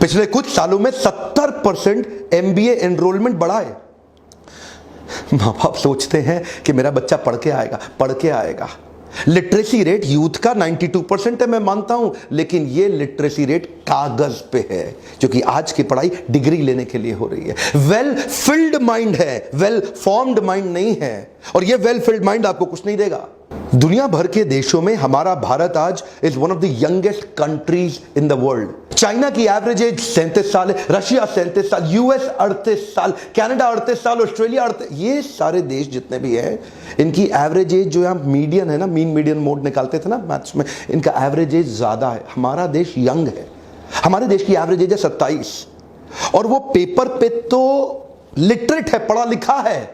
पिछले कुछ सालों में 70% एमबीए एनरोलमेंट बढ़ा है। माँ बाप सोचते हैं कि मेरा बच्चा पढ़ के आएगा। लिटरेसी रेट यूथ का 92% है, मैं मानता हूं, लेकिन ये लिटरेसी रेट कागज पे है, क्योंकि आज की पढ़ाई डिग्री लेने के लिए हो रही है। वेल फिल्ड माइंड है, वेल फॉर्म्ड माइंड नहीं है, और ये वेल फिल्ड माइंड आपको कुछ नहीं देगा। दुनिया भर के देशों में हमारा भारत आज is one of the youngest countries in the world. China की एवरेज एज 37 साल है, रशिया 37 साल, यूएस 38 साल, कनाडा 38 साल, ऑस्ट्रेलिया 38। ये सारे देश जितने भी हैं, इनकी एवरेज एज जो हम मीडियन है ना, मीन मीडियन मोड निकालते थे ना मैथ्स में, इनका एवरेज एज ज्यादा है। हमारा देश यंग है, हमारे देश की एवरेज एज है 27, और वो पेपर पे तो लिटरेट है, पढ़ा लिखा है,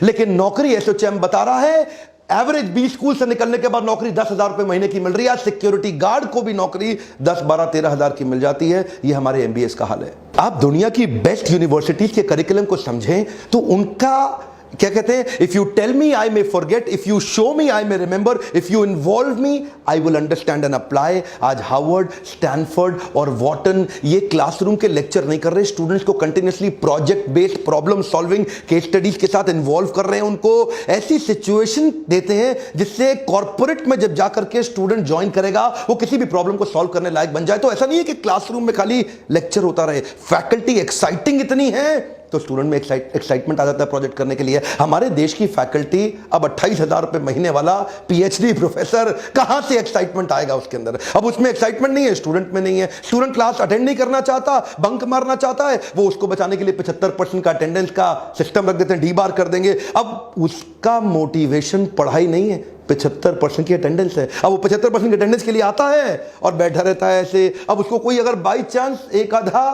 लेकिन नौकरी एसोचैम बता रहा है एवरेज 20 स्कूल से निकलने के बाद नौकरी 10,000 रुपए महीने की मिल रही है। सिक्योरिटी गार्ड को भी नौकरी 10, 12, 13 हजार की मिल जाती है। ये हमारे एमबीएस का हाल है। आप दुनिया की बेस्ट यूनिवर्सिटीज के करिकुलम को समझें तो उनका क्या कहते हैं, if you tell me I may forget, if you show me I may remember, if you involve me I will understand and apply. आज हार्वर्ड, स्टैनफोर्ड और वॉटन ये क्लासरूम के लेक्चर नहीं कर रहे, स्टूडेंट्स को continuously project based problem solving case studies के साथ इन्वॉल्व कर रहे हैं, उनको ऐसी सिचुएशन देते हैं जिससे कॉर्पोरेट में जब जाकर के स्टूडेंट ज्वाइन करेगा वो किसी भी प्रॉब्लम को सॉल्व करने लायक बन जाए। तो ऐसा नहीं है कि क्लासरूम में खाली लेक्चर होता रहे, फैकल्टी एक्साइटिंग इतनी है तो स्टूडेंट में एक्साइटमेंट आ जाता है प्रोजेक्ट करने के लिए। हमारे देश की फैकल्टी अब 28,000 रुपए महीने वाला पीएचडी प्रोफेसर, कहां से एक्साइटमेंट आएगा उसके अंदर? अब उसमें एक्साइटमेंट नहीं है, स्टूडेंट में नहीं है। स्टूडेंट क्लास अटेंड नहीं करना चाहता, बंक मारना चाहता है, वो उसको बचाने के लिए 75% का अटेंडेंस का सिस्टम रख देते हैं, डी बार कर देंगे। अब उसका मोटिवेशन पढ़ाई नहीं है, 75% की अटेंडेंस है। अब वो 75% की अटेंडेंस के लिए आता है और बैठा रहता है ऐसे। अब उसको कोई अगर बाई चांस एक आधा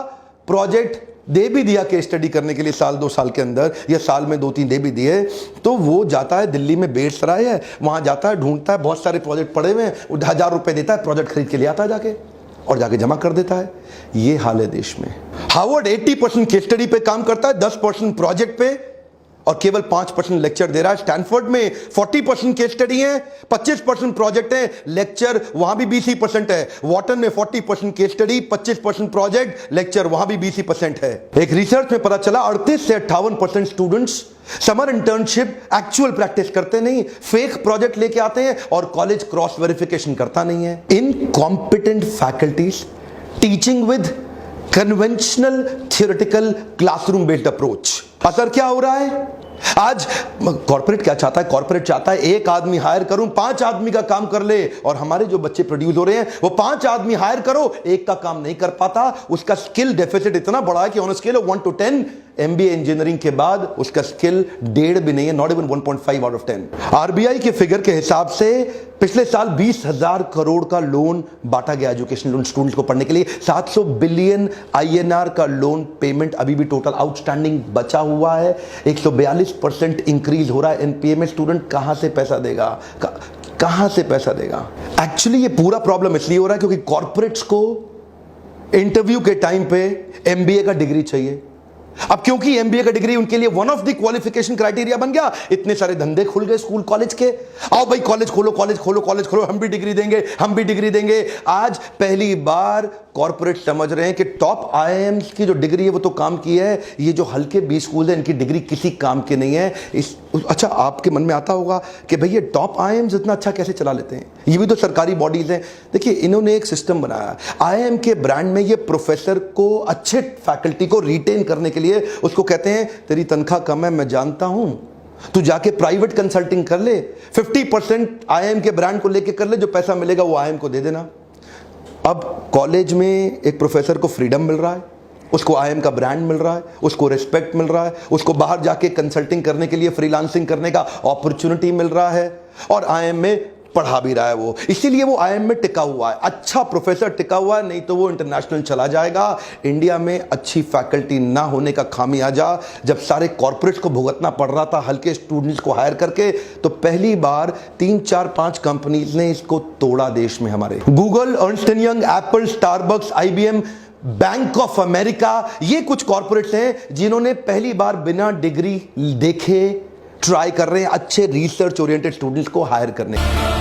प्रोजेक्ट दे भी दिया केस स्टडी करने के लिए साल 2 साल के अंदर, या साल में 2-3 दे भी दिए, तो वो जाता है दिल्ली में बेड़सराय है, वहां जाता है, ढूंढता है, बहुत सारे प्रोजेक्ट पड़े हुए हैं, 1000 रुपए देता है, प्रोजेक्ट खरीद के लिए आता है जाके और जाके जमा कर देता है। ये हाल है देश में। हार्वर्ड 80% केस स्टडी पे काम करता है, 10% प्रोजेक्ट पे, और केवल 5% लेक्चर दे रहा है। स्टैनफोर्ड में 40% केस स्टडी है, 25% प्रोजेक्ट है, लेक्चर वहां भी 20% है। वॉटन में 40% केस स्टडी, 25% प्रोजेक्ट, लेक्चर वहां भी 20% है। एक रिसर्च में पता चला 38 से 58% students summer internship actual practice करते नहीं, फेक प्रोजेक्ट लेके आते हैं और कॉलेज क्रॉस वेरिफिकेशन करता नहीं है। Incompetent faculties teaching with conventional theoretical classroom based approach. असर क्या हो रहा है? आज कॉर्पोरेट क्या चाहता है? कॉर्पोरेट चाहता है एक आदमी हायर करूं, 5 आदमी का काम कर ले, और हमारे जो बच्चे प्रोड्यूस हो रहे हैं वो 5 आदमी हायर करो, एक का काम नहीं कर पाता। उसका स्किल डेफिसिट इतना बड़ा है कि on scale of 1 to 10 MBA engineering के बाद उसका स्किल 1.5 भी नहीं है, not even 1.5 out of 10। RBI के फिगर के हिसाब से पिछले साल 20,000 करोड़ का लोन बांटा गया एजुकेशन लोन स्टूडेंट्स को पढ़ने के लिए। 700 बिलियन INR का लोन पेमेंट अभी भी टोटल आउटस्टैंडिंग बचा हुआ है। 142% इंक्रीज हो रहा है एनपीए में। स्टूडेंट कहां से पैसा देगा? कहां से पैसा देगा? एक्चुअली ये पूरा प्रॉब्लम इसलिए हो रहा है क्योंकि कॉर्पोरेट्स को इंटरव्यू के टाइम पे एमबीए का डिग्री चाहिए। अब क्योंकि एमबीए का डिग्री उनके लिए one of the qualification criteria बन गया, इतने सारे धंधे खुल गए स्कूल कॉलेज के। आओ भाई कॉलेज खोलो, कॉलेज खोलो, कॉलेज खोलो, हम भी डिग्री देंगे, हम भी डिग्री देंगे। आज पहली बार कॉर्पोरेट समझ रहे हैं कि टॉप आईआईएम्स की जो डिग्री है वो तो काम की है, ये जो हल्के 20 स्कूल है इनकी डिग्री किसी काम की नहीं है। अच्छा, आपके मन में आता होगा कि भाई ये टॉप आईआईएम्स इतना अच्छा कैसे चला लेते हैं? ये भी तो सरकारी बॉडीज हैं। देखिए, इन्होंने एक सिस्टम बनाया आईआईएम के ब्रांड में। ये प्रोफेसर को, अच्छे फैकल्टी को रिटेन करने के लिए उसको कहते हैं तेरी तनख्वाह कम है, मैं जानता हूं, तू जाके प्राइवेट कंसल्टिंग कर ले, 50% आईआईएम के ब्रांड को लेके कर ले, जो पैसा मिलेगा वो आईआईएम को दे देना। अब कॉलेज में एक प्रोफेसर को फ्रीडम मिल रहा है, उसको आईआईएम का ब्रांड मिल रहा है, उसको रिस्पेक्ट मिल रहा है, उसको बाहर जाके कंसल्टिंग करने के लिए, फ्रीलांसिंग करने का अपॉर्चुनिटी मिल रहा है, और आईआईएम में पढ़ा भी रहा है वो। इसीलिए वो आईआईएम में टिका हुआ है। अच्छा प्रोफेसर टिका हुआ है, नहीं तो वो इंटरनेशनल चला जाएगा। इंडिया में अच्छी फैकल्टी ना होने का खामियाजा जब सारे कॉर्पोरेट्स को भुगतना पड़ रहा था हल्के स्टूडेंट्स को हायर करके, तो पहली बार 3, 4, 5 कंपनीज ने इसको तोड़ा देश में हमारे। Google, Ernst and young, Apple, Starbucks, IBM, bank of America, ये कुछ कॉर्पोरेट्स हैं जिन्होंने पहली बार बिना डिग्री देखे ट्राई कर रहे हैं अच्छे रिसर्च ओरिएंटेड स्टूडेंट्स को हायर करने।